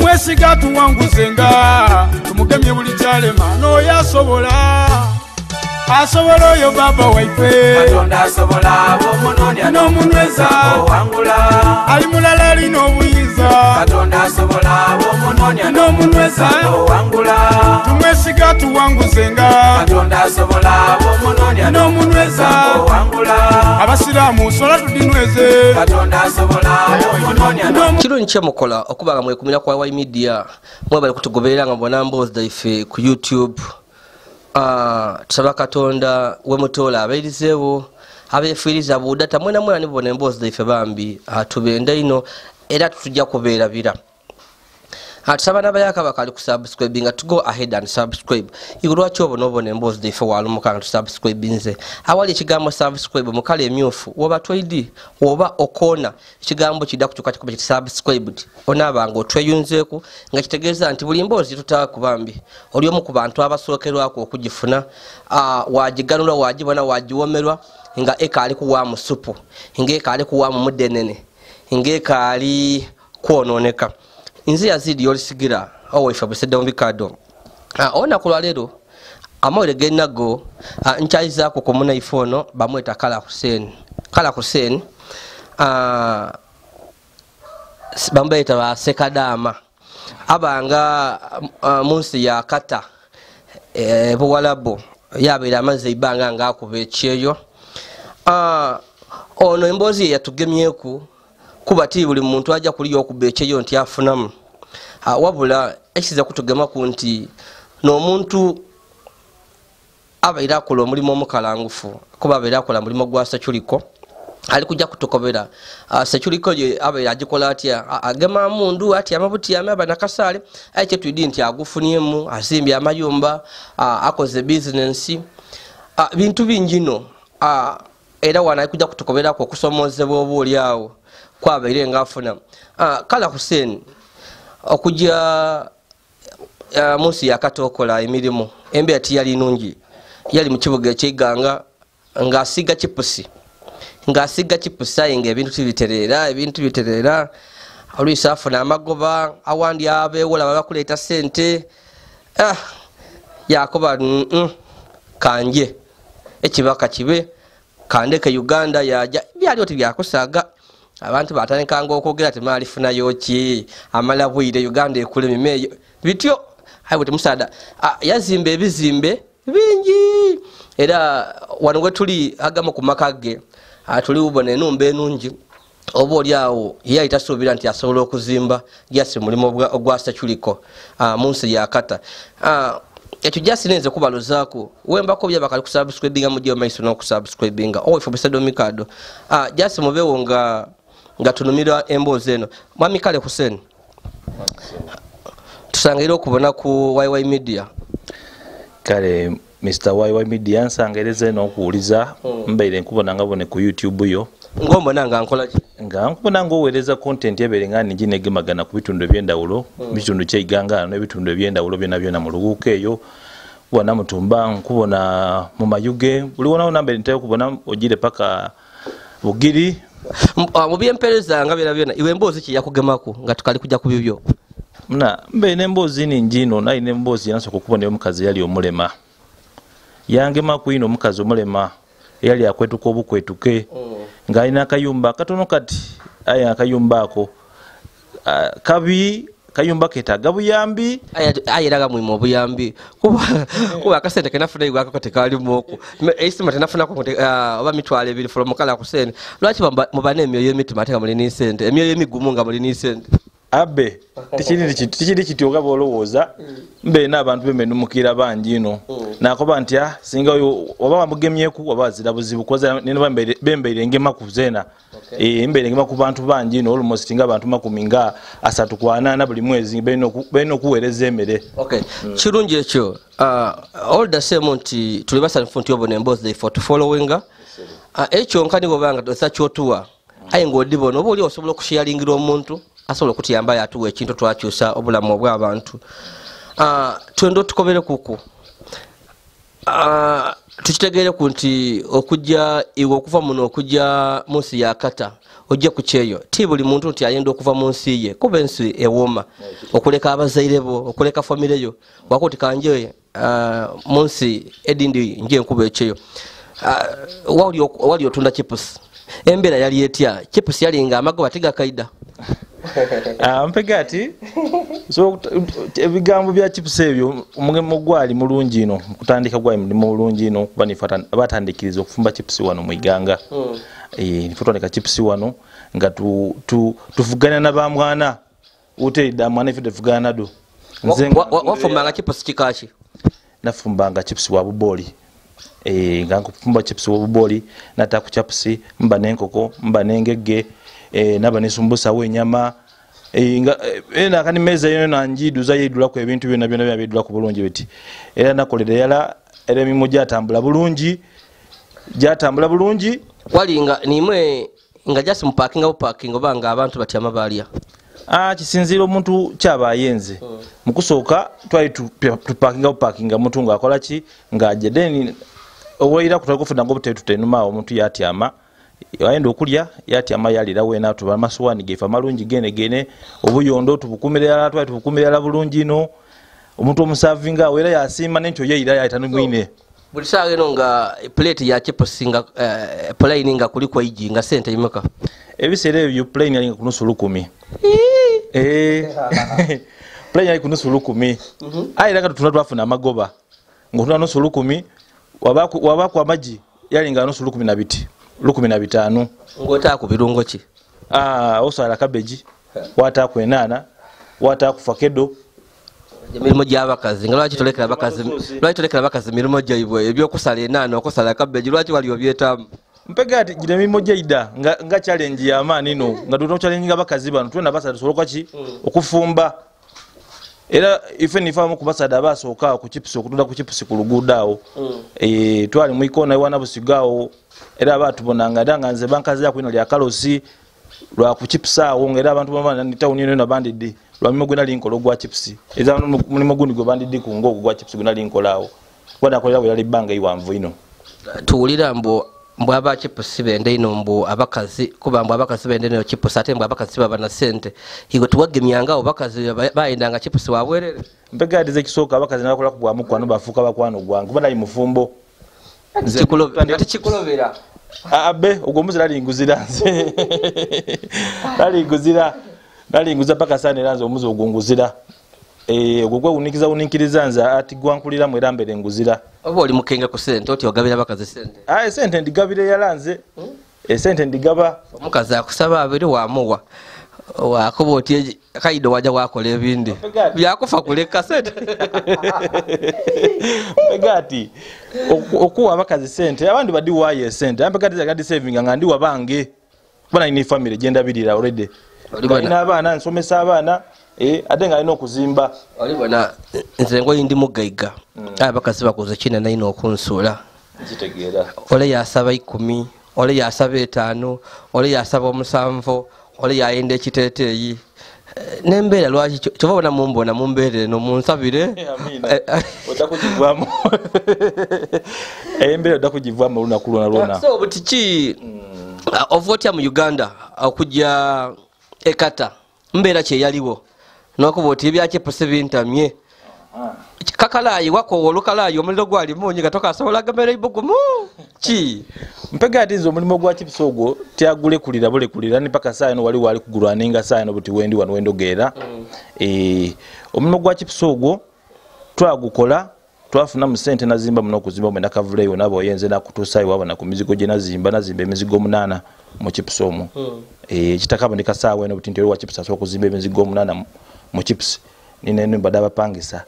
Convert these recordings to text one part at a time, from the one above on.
tumwesiga tuwanguzenga tumugemye buli kyalema n'oyasobola asobola oyo baba waife Katonda asobola bomunonya n'omunyweza owangula ali mulala alina obuyinza Katonda asobola bomunonya n'omunyweza owangula tumwesiga tuwanguzenga Katonda asobola bomunonya n'omunyweza owangula abasiraamu sola tudinyweze Katonda asobola bomunonya Kirungi kyemukola okuba nga mwekumira kwa YY Media mwe bali kutugoberera nga mbona mboozi daife ku YouTube. Tusaba Katonda we mutola abeerizeewo abeefiiriza buudata mwena mwena nibona emboozi daife bambi atubenda ino era tutujja kubeerabira. Tusaba n'abayaka bakali ku subscribe nga to go ahead and subscribe. Iwe lwaki obona emboozi daife walumuka nga tusubscribe nze awali ekigambo subscribe mu kala emyufu woba twaidi oba okona ekigambo kidda kukyuka kikuba kiti subscribed onaabanga otweyunzeeku nga kitegeeza nti buli mboozi tutaba ku bambi oli omu ku bantu abasookerwako okugifuna wagiganulwa wagibona wagiwomerwa nga ekaali kuwaamu supu ng'ekaali kuwaamu muddenene ng'ekaali kwonooneka. Nze Yazid Yolisigira owaife busedde mu bikado. Olunaku lwa leero amawulire gennago nkyayizaako ku munaife ono bamweta Kala Hussein bamubayita ba Sekadaama abanga mu nsi ya Kata Buwalabu yabeera amazzi ebbanga ng'akuba ekyeyo. Ono emboozi ye yatugemyeku kuba ti buli muntu ajja kuliyo okuba ekyeyo nti afunamu. Wabula ekiza kutugema ku nti n'omuntu abaira akola omulimu omukalangufu kuba abaira akola mulimu gwa Securiko ali kujja kutukobera. Securiko ye abaira agikola atya agema mundu ati amabuti amaba nakasaale aikye twidi nti agufuniemu azimbye amayumba akoze business bintu binjino era wana kujja kutukobera ko kusomozebwa obuli awo kwabaire ngafuna. Kala Hussein okujja munsi yakatokola emirimu embeera tiyali nungi yali mu kibuga eky'Iganga ng'asiga kipusi aye ng'ebintu biterera oluisi afuna amagoba awandi abeewola babakuleeta sente yakoba kanje ekibaka kibe kandeke Uganda yaja byali oti byakusaaga abantu batandikanga okwogera temalifunayo ki amala bwire Uganda ekule mimeyo bityo haibwe musada yazimbe ebizimbe bingi era wano we tuli agama ku makage tuli ubone enumba enungi oba oli awo ye ayitasuubira nti asobola okuzimba jasi mulimu ogwa Securiko mu nsi ya Kata. Ekyo jasi nenze kubalozaako wembako bya bakali kusubscribinga mujjo maiso n'okusubscribinga owaife busedde mikado jasi mubeewo nga tunumira emboozi eno. Mwami Kale Hussein tusangaire okubona ku YY Media. Kale Mr. YY Media nsangereze n'okuwuliza mbaire nkubona nga bone ku YouTube yo ngombona nga nkola ki nga nkubona nga oweereza content ebeere nga ningi negemagana ku bitundu eby'endawulo bitundu ky'Iganga n'ebitundu eby'endawulo byonna mu luguuka eyo wana Mutumba nkubona mu Mayuge buli wona namba ntayo kubona ogire paka Bugiri mu byempereza nga byonna iwe emboozi ki yakugemako nga tukali kujja ku bibyo mbe n'emboozi ningi ino naye n'emboozi yansoka okubona omukazi yali omulema yangema kuino omukazi omulema yali akwetuka obukwetuke nga alina akayumba katono kati aya akayumba ako kabi kayumba ketaaga buyambi ayiraga mulimu obuyambi kuba akasente kenafuna igwako kati kalimu okwo esima tenafunako oba mitwalo ebiri from Kala Hussein lwaki mubane emyoyo y'emitima ate nga mulina sente emyoyo emigumu nga mulina sente abe tikiri kityoga bolowooza mbe n'abantu bemenumukira bangi ino nakoba nti singa oba bamugemyeku oba bazira buzibu koza neno bembeire ngema kuzena mbere ngema ku bantu bangi ino almost nga abantu makumi nga 3 buli mwezi beno kuwereza emere. Okay, kirungi ekyo all the same nti tuli basanfu nti obone emboozi for to followinga ekyo nkani bobanga dosa kyotuwa aye ng'odibona oba oli osobola okusharingira omuntu asobola okutuyamba yatuwa ekintu twakyusa obulamu obw'abantu. Twendo tukobere kuku tukitegeere ku nti okujja iwe okuva muno okujja munsi ya Kata ojja ku kyeyo ti buli muntu nti ayenda okuva mu nsi ye kuba ensi ewooma okuleka abazaire bo okuleka famire yo wakuti kanje mu nsi edindi nje nkuba ekyeyo wali otunda chips embeera yali etya chips yalinga amagoba tigakaida mpega ati so ebigambo bya chips ebyo omugemo gwali mulungi ino kutandika gwali mulungi ino kuba nifata batandikiriza okufumba chips wano mu Iganga nifotondeka chips wano nga tuvugana na bamwana uteida mwana ife tuvugana nado wafumbanga chips kikachi nafumbanga chips wa buboli nga nkufumba chips wa buboli nata ku chips mba nenkoko mba nengege naba nesumbusa wenyama nga kani meza yeno nanjiduza yidula ku ebintu byona byona byabidula ku bulungi biti era nakolera yala era mimo jatambula bulungi walinga nimwe nga just parking obanga abantu batyama balya kisinzira omuntu kyabayenze mukusooka twali tupakinga omuntu ngaakola ki ng'ajja then owaira kutagofuna ngo butetutenuma omuntu yatyama ayenda okulya yatyama yalira wena tuba masuwani gefa malungi gene obuyondo tubukumirira twali tubukumirira bulungi no omuntu omusavinga wera yasima n'entyo yeira yayitanu mwine buli saa eno nga plate ya chips nga plane nga kuliko iji nga sente imeka ebiseera ebyo plane yali ku nusu 10 plane yali ku nusu 10 ayira nga tutuna twafuna amagoba ngotuna nusu 10 wabaku amaji yali nga nusu 15 ngota ku birungo ki osala cabbage wata ku enana wata ku fakedo emirimu gy'abakazi nga lwaki tolekera abakazi mirimu gyaibwe ebyokusala enana okusala cabbage lwaki wali obyetamu mpega ati gina mimo jaida nga challenge ya amani no nga tuno challenge nga bakazi bano twena basada soloka ki okufumba era ife nifamu kubasada basoka ku chips okutunda ku chips ku lugudao twali muikona iwana busigao era abantu bonanga danga nze bankazi ya kwino lya kalosi lwa ku chips awo ngera abantu bamana ni town ino na bandidi lwa mimo gwina linko logwa chips eza mulimo gundi go bandidi ku ngo gwa chips gwina linko lawo kwada kolera yali banga iwanvu ino tuulira mbo aba chips bende ino mbo abakazi kuba mbo abakazi bende no chips ate mbo abakazi baba na sente higo tuwagemyanga abakazi baendanga chips wabwerere mpega atize kisoka abakazi nakola kubwa mukwano bafuka bakwano gwangu kuba nayi mufumbo ati chikulovera abe ugomuzira linguzira nze linguzira paka sana eranze omuzi ogunguzira ogwe unikiriza nza ati gwankulira mu erambere nguzira obo oli mukenga ku sente oti ogabira bakazi sente sente ndigabire yalanze sente ndigaba omukazi akusaba abiri wamuwa wakuba oti kaido waja wakola ebindi byakufa kuleka sente megati okuwa abakazi sente abandi badi waye sente ampegati zagadi saving nga ndi wabange bana ini family genda birira already ina abana nsomesa abana ate nga alina okuzimba olibona nze ngo yindi Mugagga abakazi bakoze kina naino okunsuula kitegeera ole yasaba 10 ole yasaba 5 ole yasaba 7 ole yayenda ekiteteeyi nembeera lwaki kyobona mumbona mumbeere no munsabire amina otakujivwamu embeera otakujivwamu lunaku lwona so butiki ovotya mu Uganda okujja ekata mbeera kyeyaliwo nokuba oti ebyakipuse bintamye kakalayi wako olukalayi omuliro gwali mungi nga tokasobola gamera ibugumu ki mpega ati nze omulimo gwa chips ogwo tyagule kulira ni paka saa eno wali kugulwaninga saa eno buti wendi wano wendogeera omulimo gwa chips ogwo twagukola twafuna mu sente nazimba muno okuzimba mwenda kavuleyo nabo oyenze nakutuusayo wabona ku mizigo gye nazimba emizigo 8 mu chips omwo kitakaboneka saawa eno buti nti oli wa chips asobola okuzimba emizigo 8 mu chips nina eno mbadde abapangisa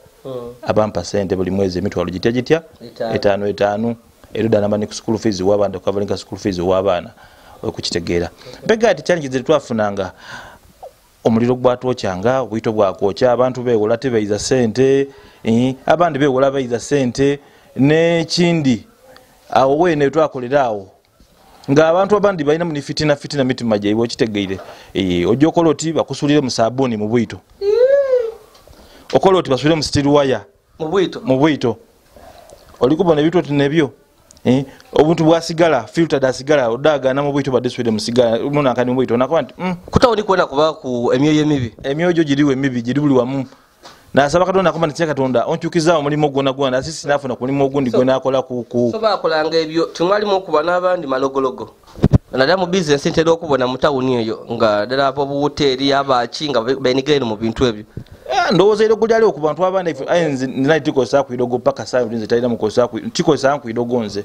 abampa sente buli mwezi emitwalo gitya 5 eruda namba ne school fees wabanda covering school fees wabana okukitegeera mpega ati challenge ze twafunanga omuliro gwatwokyanga obuyito bwakwocha abantu bewola tebeiza sente abandi bewola beiza sente n'ekindi awo wene twakolerawo nga abantu abandi balina mu fitina mitima gyaibwe okitegeire ojokola oti bakusulire mu sabuni mu bwito okola oti basulire mu steel wire mu bwito oli kubona ebintu nebyo obuntu bwasigala filtered asigala odaga na mubwito badeswede musigala muna kani mubwito nakwa nti kutawuli kwena kuba ku emyoyo emibi emyoyo giriwe mibi giribuli wamu nasaba katonda komba nti katonda onchukiza omulimo gwona gwona asisi nafuna kulimo ogundi gwona akola ku soba akolanga ebyo timwalimu okuba n'abandi malogologo nalya mu business ntera okubona mu tawuni eyo nga ddala abo buwuteri abaki nga benigere mu bintu ebyo ndowooza era okulyali ku bantu abana ife ayenzi ninayi tikosa kuidogo paka saa nze talina mukosa tikosa kuidogo nze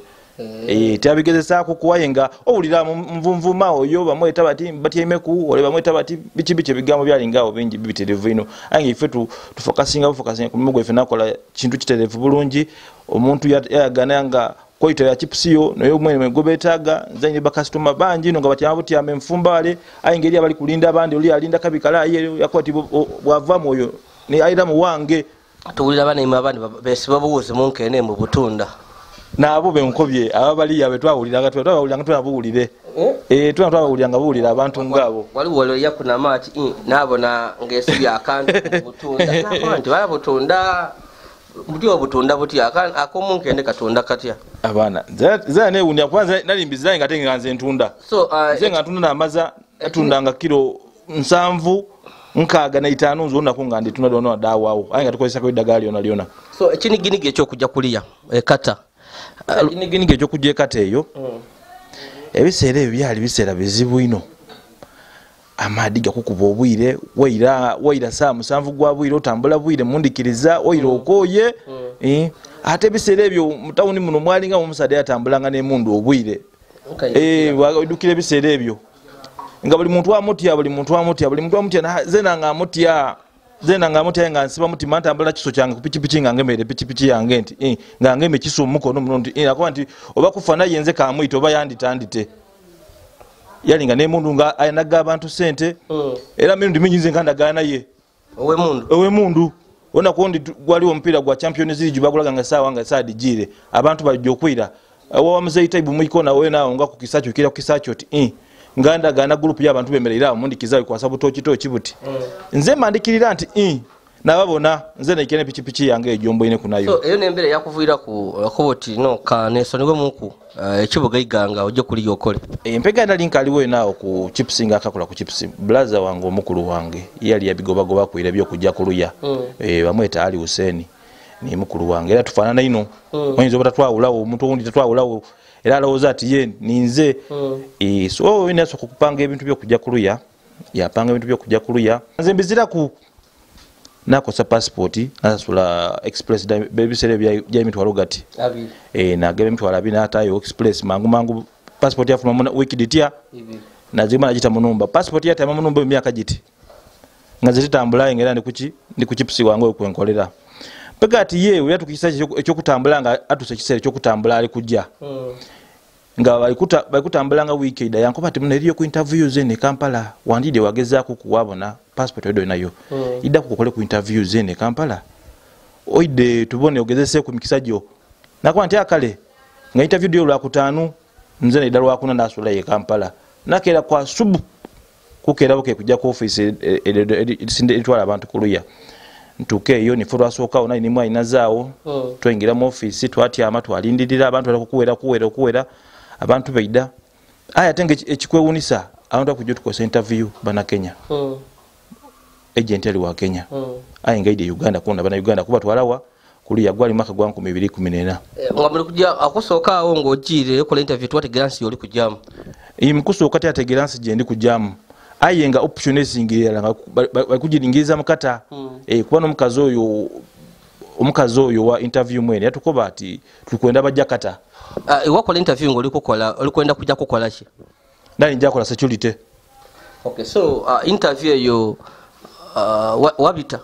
teabigezesaako kuwayenga owulira mvumvuma oyo bamweta bati batyemeku ole bamweta bati bikibici ebigambo byalingaawo bingi bibiterevu ino aye ife tufokasinga ku mulimu gwaffe nakola kintu kiterevu bulungi omuntu yayagana nga koita ya chipsiyo naye omwene gwe betaaga nze bakasitoma bangi no nga batyama butyama enfumba wale aye ngeri abali kulinda abandi oli alinda kabikala ye yakwati bwava moyo ni ayira mu wange tuwulira abana imwe abandi besiba buwuzi munkene mu butunda nabo benkobye ababali yabe twawulira nga tunabuwulire twawulira nga buwulira abantu ngabo waliwo walo yakuna mati nabona ngesi akantu mu butunda nabandi bala butunda muti obutunda buti akomunkende katonda katya abana zane unya kwanza nalimbizira nga tenga nze ntunda so nzenga ntunda namaza atunda nga kilo 7 nkaaga na 5 nzona kunga ndi tunda dono dawawo anga tukozesa ko idagali ona liona so ekini ginige ekyo kujja kuliya kata ginige ekyo kujja kata eyo ebiseera ebyo byali biseera bizibu ino amadi gakukuba obwire waira saa 7 gwa bwire otambula bwire mundikiriza waira okoye ate biseera ebyo mutawuni muno mwalinga omusade atambulanga n'emundu obwire wadukire biseera ebyo nga buli muntu amutya zenanga amutya nga nsiba mutima ntambula kiso kyange ku pikipiki nga ngemere pikipiki yange nti nga ngeme kiso omukono muno nti akuba nti oba kufa naye nze kamwita oba yanditandite yalinga n'emundu nga ayinaga abantu sente era mirundi mingi nze nkandagana ye owe mundu ona kundi gwaliwo omupiira gwa Champions League bagulaga nga saa digire abantu bajja okwira wa muzeita ibu mwikona we nawo nga ku kisacho kira ku kisacho ti ngandagana group y'abantu bemerera mundikiza kwa sababu toki buti nze mandikirira nti nababona nze nekene pikipiki yange ejombo ine kunayo so eyo nembere yakuvira ku koboti no kaneso niwe muku ekibuga iganga oje kuli yokole empega ndali nkaliwo nawo ku chipsinga akakola ku chips blaza wange omukulu wange yali yabigobagoba ku irabyo kujja kuluya bamweta Ali Hussein ni mukulu wange era tufanana ino mwenzo batatwawulawo omuntu undi tatwawulawo era alowooza ati ye ninze so inaso kupanga ebintu byo kujja kuluya yapanga ebintu byo kujja kuluya nze mbizira ku nakosa passport nasula express baby sere bya emitwalo gati nagebe emitwalo abina atayo express mangu passport yafuna mu wiki ditia nazima najita munumba passport yata munumba emyaka giti ngazitambula ngera ndi kuchipsi wangu okwenkolera pegati ye yatukisa ekyo nga atuse kisere ekyo kutambula ali kujja nga balikutambula nga weekend yankoba ati muneriyo ku interviews ne Kampala wandide wagezaako kuwabona passport edo nayo ida kukole ku interviews ne Kampala oide tubone ogezese ku mikisajo nakwa nti akale nga interview dio lwa kutanu nze ne dalwa kuna nasula ye Kampala nakera kwa subu kukera buke kujja ku office etwala abantu kuluya ntuke yo ni furwa soka ona ni mwa inazao twengira mu office twatyama twalindirira abantu bali kuwera abantu baida aya tenge ekikwewunisa abantu akujja tukosa interview bana Kenya agent ali wa Kenya aya ngaide Uganda kuna bana Uganda kuba twalawa kuli yagwali maka gwa 2014 ngabuli kujja akusoka awo ngojire kola interview twategeransi yoli kujamu imkusoka tyategeransi je ndi kujamu ayenga option ezingira nga bakujiringiriza mukata kuba omukazi oyo wa interview mwene yatukoba ati tukwenda bajakata wakola interview ngoli kukola olikwenda kujja kukola ki ndani njakola security okay so interview yo wabita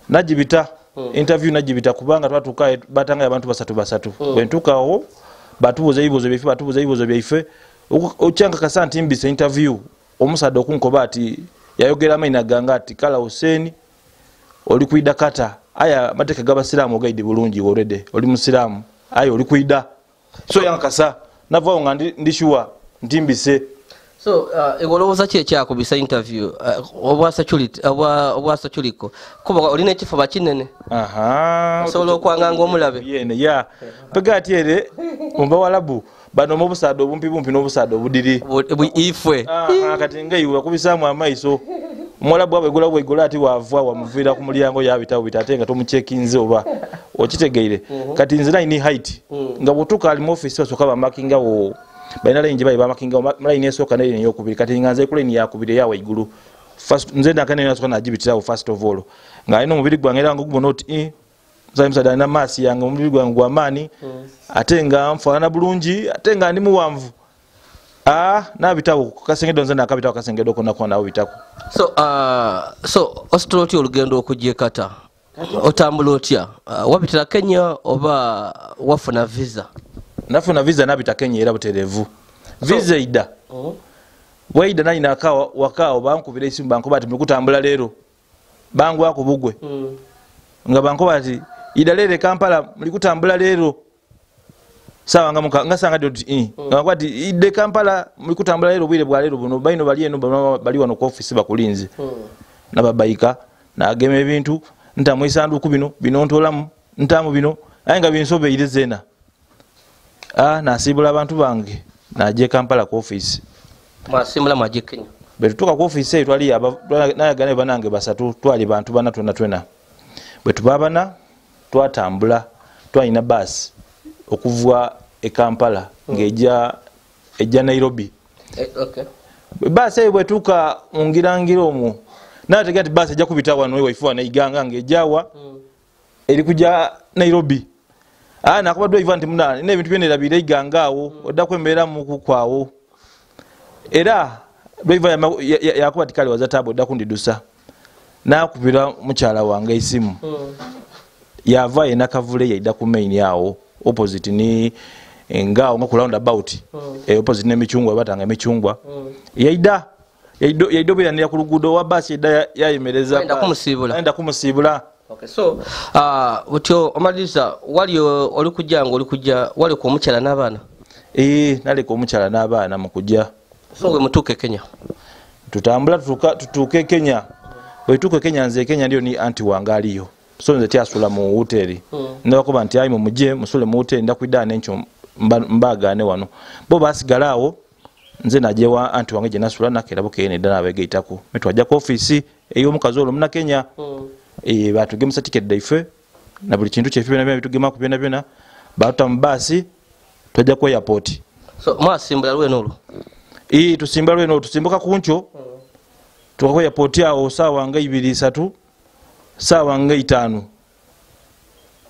najibita interview najibita kubanga twatuka batanga abantu basatu bwentukaho batubuza ibibuzo byife ochanga kasanti mbise interview omusado kunkoba ati yayogera maina ganga ati Kala Hussein oli kuida kata aya mateka gabasiramu gaidi bulungi already oli musiramu ayo oli kuida so yankasa navawo nga ndishuwa ndimbise So olowooza ki ekyakubisa interview obwa Securiko kuba olina ekifuba kinene osobola okwanganga omulabe yene ya pega ati ere mumba walabu bano mobusado obumpi n'obusado obudiri ifwe kati ngaiwe kubisaamu amaiso omwalabu bwegula ati wavwa wamuviira ku mulyango yabitawo bitate nga tomucekinze oba okitegeire kati nzina ini height nga butuka ali mu office basoka bamakingawo balina line gye bamakingawo line esooka nayo eyokubiri kati nganze ku line yakubiri yawe igulu first nze nakane nasoka najibitirawo first of all nga alina omubiri gwange era nga gubona oti msada na masi yange omubiri gwange gwamaani ate nga nfaanana bulungi ate nga ndi muwanvu nabitawo kasengedo nze nakabitawo kasengedo kona nawo bitako so ositula otya olugendo okujja ekata otambula otya wabitira Kenya oba wafuna visa? Nafuna visa nabita Kenya era buterevu visa ida waida nalina wakao bankubira isimu bankuba ati mukutambula leero bangu ako bugwe nga bankuba ati ida lere Kampala mulikutambula leero sawa nga sanga doti nga kwati ide Kampala mulikutambula leero bwire bwa leero buno baino bali eno bali wano ku office bakulinze nababayika nagema ebintu ntamu isanduku bino ntolamu ntamu bino ayenga binsobe ile zena nasibula abantu bange naje Kampala ku office mwasimula mwaje Kenya betutuka ku office eyo twali nayagane banange basatu twali bantu bana twena bwetubabana twatambula twalina bus okuvwa e Kampala ngejja Nairobi bus eyo bwetuka mungirangiro omwo nategeka ati bus ejja kubita wano waifuwa naiganga ngejawa eri kuja Nairobi nakuba driver nti muna nebintu byene labire igangaawo odda kwembeera mu kwawo era driver yakuba tikali waza tabo odda kundidusa nakubira mukyala wange isimu yava ena kavule yaida ku main yawo opposite ni ngao nga ku roundabout opposite ne michungwa batanga emichungwa yaida byanira ku luguudo wa bus yaida yayimereza enda kumusibula. Okay, so utyo omaliza wali olikujja wali ku omukyala n'abaana? Nali ku omukyala n'abaana mukujja. So we mutuke Kenya? Tutambula tutuke Kenya. Bwetuke Kenya nze Kenya ndio ni anti wange aliyo. So nze tyasula mu hoteli. Ndakuba nti ayi mumuje musule mu hoteli ndakwida n'encho mbaga ne wano. Bo basigalawo nze najewa anti wange je nasula nakera bukene dana abegeitako. Metwajja ku office eyo mukazolo muna Kenya. Batugemesa ticket daife na buli kintu kyefe bena bitugema ku byena batuta mbasi tujja ku airport. So mwasimbula lweno tusimbuka kuncho tuko airport yawo sawa nga 2-3 sawa nga 5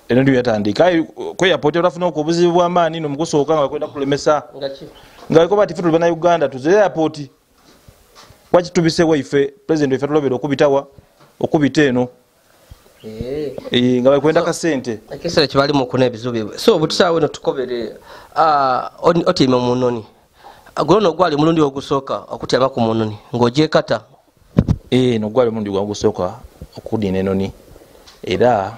eno ndio yatandika ku airport olafuna ko buzibu bwa maani no mukusooka nga kwenda kulemesa nga ko bati fitu bana Uganda tuze airport wachi tubise waife president wefe tulobero okubitawa okubiteno nga bakwenda ka sente akisera kibali mu kuna ebizubi so butusawe no tukobere otime munoni agono gwali mulundi ogusooka okutyama ku munoni ngoje kata no gwali mulundi ogusooka okudina enoni era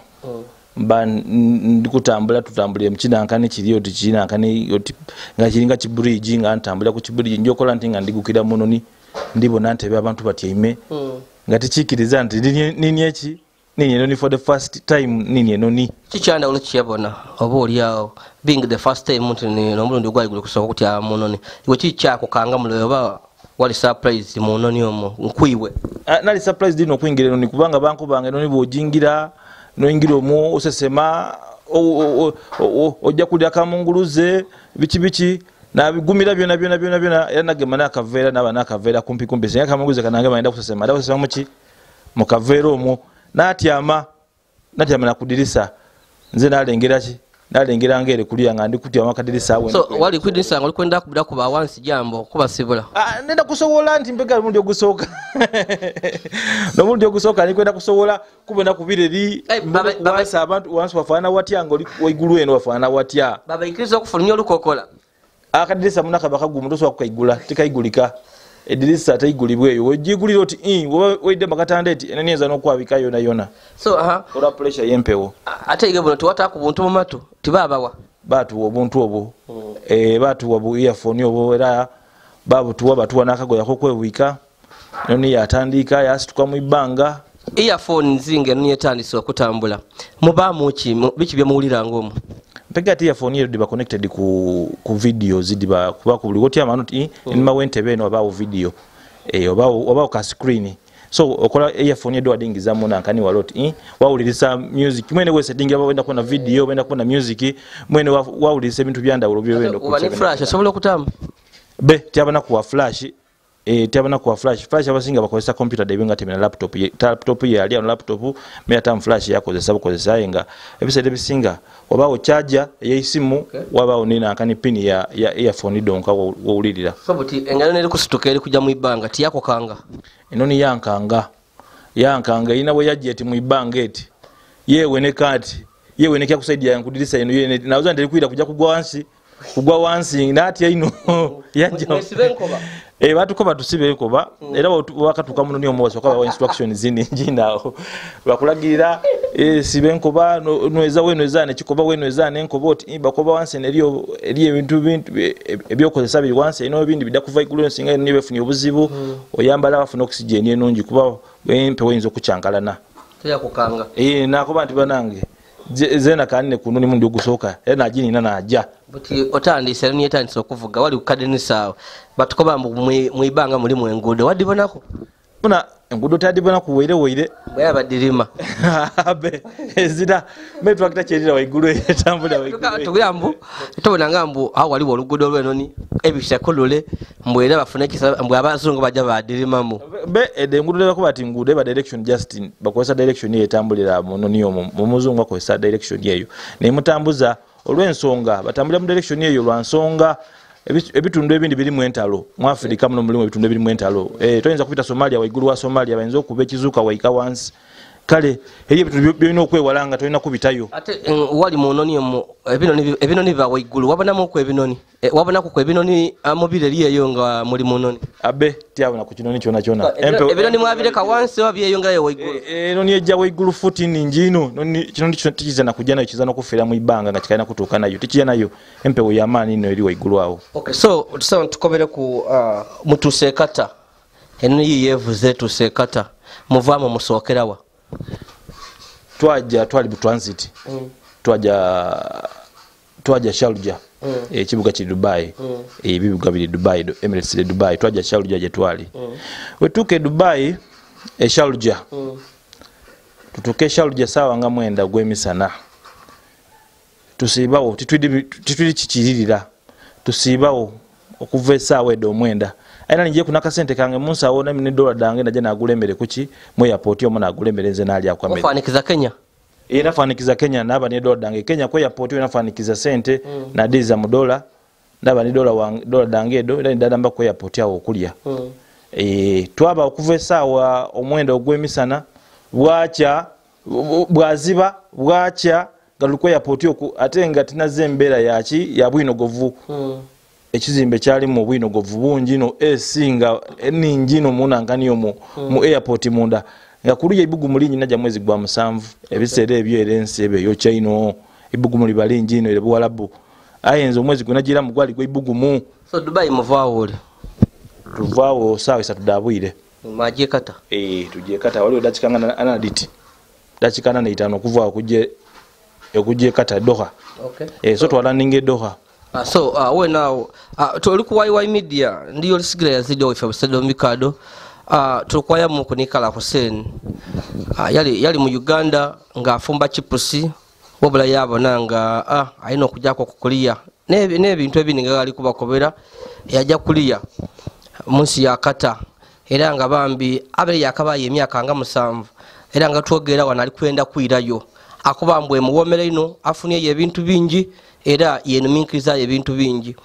mba ndikutambula tutambulire mukinankani kiriyo tikinankani oti nga kiringa kibridge nga ntambula ku kibridge njokola ntinga ndigukira munoni ndibona ntebe abantu batyaime nga tikikiriza nti nini eki nini enoni for the first time nini enoni kikyanda olukiyabona oba oliawo being the first time muntu n'omulundi gwali guli kusooka okutya munoni iwe kikyako kanga muloyo oba wali surprise munoni omwo nkwiwe? Nali surprise dino okwingira enoni kubanga bankubanga enoni bw'ojingira noyingira omwo osesema ojja kulya kamunguluze biki nabigumira byona yanagema nakavera naba nakavera kumpi singa kamunguluze kanange baenda kusesema nda kusesema muki mukavera omwo natyama nakudirisa nze nalengera ngere kulia nga ndi kutyama kadirisa awe. So wali kudirisa nga olikwenda kubira kuba wansi jambo kuba sibula nenda kusowola nti mbega mundi ogusooka nomundi ogusooka alikwenda kusowola kubona kubireri babasa abantu wansi wafaana watya nga oli waigulu eno wafaana watya babaikiriza okufulumya olukokola akadirisa munaka bakagumu tosobola kukaigula tikaigulika edirisa taigulibwa eyo wejigulira oti weide makatanda eti enenieza n'okwabika yona so ola pressure yempewo ate ige buno tuwata ku buntu mu matu tibabawa batuwa obuntu obwo batuwa bu earphone obwo era babu tuwa batuwa nakagoya ko kwewika noni yatandika yasituka mu ibanga earphone nzinge noni yatandise okutambula mubamu ki biki bye muwulira ngomu mpega ati earphone yedu diba connected ku videos diba kuba ku buli goti amanoti nima wente beno abawo video obawo ka screen so okola earphone yedu adingiza muna nkani waloti wawulirisa music mwene wese dinga wenda kuona video wenda kuona music mwene wawulirisa ebintu byanda ulo byo wendo ku flash asobola okutamba be tyabana kuwa flash tyabana kuwa flash abasinga bakozesa computer debinga temena laptop ye ali on laptop me atam flash yakozesa bukozesa yenga ebisede bisinga obawo charger yeisimu wabawo nina nkani pin ya earphone donka wawulirira sobuti engalo neri kusituka eri kujja mu ibanga tiyako kanga enoni yankanga ina we yajeti mu ibanga eti yewe ne kati yewe ne kya kusaidia yankudirisa ino yene nauza ndeli kuira kujja kugwa wansi nati ino yanja batu ko batusibe koba era wakatuka muno niyo mwoso kwa instruction zini njinaho bakulagirira sibenkoba noeza weneza ne kikoba weneza ne nkoboti bakoba wansi neriyo ebintu ebyokozesa biri wansi ino bindi bidakuva igulu nsinga nibe funye obuzibu oyambala bafuna oxygen enonji kuba empe wenzo kucyankalana teya kukanga nakoba nti banange zena kanine kununi mundu gusoka era najini nanaja buti otandise ni yetandise okuvuga wali kukadeni sawa batukoba mu ibanga muri mu engudo wadibonako buna engudo tadibona kuwere baya badirima abe ezida metu akita cherira waiguru etambula waiguru tuguyambu tobona ngambu aho wali olugudo lwenoni ebisha kolole mbwera bafuna kisa mbwa abazungu baja badirima mu be engudo leko bati ngudo ba direction Justin bakosa direction yetambulira munoniyo mu muzungu akosa direction yeyo ne mutambuza olwensonga batambulira mu direction yeyo lwansonga ebitundu ebindi biri mu entalo mu Afrika muno mulimu ebitundu ebiri mu entalo toyinza kupita Somalia waiguru wa Somalia bayinza okuba ekizuka waika once kale eri ebitundu byino okwewalanga toyina kubitayo ate wali munoni mu ebinoni ba waiguru wabona mu ku ebinoni wabona ku ebinoni amubire liyeyo nga muri munoni abe tyabona ku kinoni kyona ebinoni mwabire ka once wabiyeyo nga waiguru noni ejja waiguru 14 njino noni kinoni kizana kujana kizana kufera mu ibanga nga kikaina kutuka nayo tikiya nayo empewo ya mani no eri waiguru awo okay so tusaba tukobere ku mutusekata enoni yevuze tusekata muvamo musokerawa twali transit twaja Sharjah ekibuga ki Dubai ebibuga bili Dubai Emirates de Dubai twaja Sharjah je twali wetuke Dubai Sharjah tutuke Sharjah sawa nga mwenda gwemisana tusibawo titwidi kikiririra tusibawo okuva esawa edo mwenda aina nje kuna kasente kange munsa wona mine dola dange naje nagulembere kuki mu airport yo mona agulembereze nali akwamere ofanikiza Kenya nafanikiza Kenya naba ni dola dange Kenya ko airport yo nafanikiza sente na diza mu dola naba ni dola dange do ila ndadamba ko airport yawo okulya twaba okuva sawa omwendo ogwemisana bwaziba bwacha galuko airport yo atenga tinazembera yaki ya bwinogovu ekizimbe kyali mu bwinogovu bungi no esinga eninjino munangani mu airport munda yakuluye ibugu mulinyi naja mwezi gwa musanvu ebisere ebyo erensi ebe yo China ibugu muli balingi no elebu walabu ayenzo mwezi kunajira mugwali gwa ibugu mu so Dubai muvaawo oli tuvaawo sawa satudabwire maje kata tuje kata wali odachikanga anaditi dachikana na 5 kuvaawo kuje kata Doha so twala ninge Doha so we now tuli ku YY media ndi Yolisigira Yazid ofe Busedo Mikado tukwaya mu kunikala Hussein yali mu Uganda nga afumba chipusi wabula yabona nga ayino kujako kukulia nebintu ebininga ali kubakobera yajja kulia munsi ya kata era nga bambi abere yakabaye emyaka nga 7 era nga twogera wana ali kwenda kuirayo akubambwe muwomere ino afuniye ebintu bingi era yenuminkiriza ebintu bingi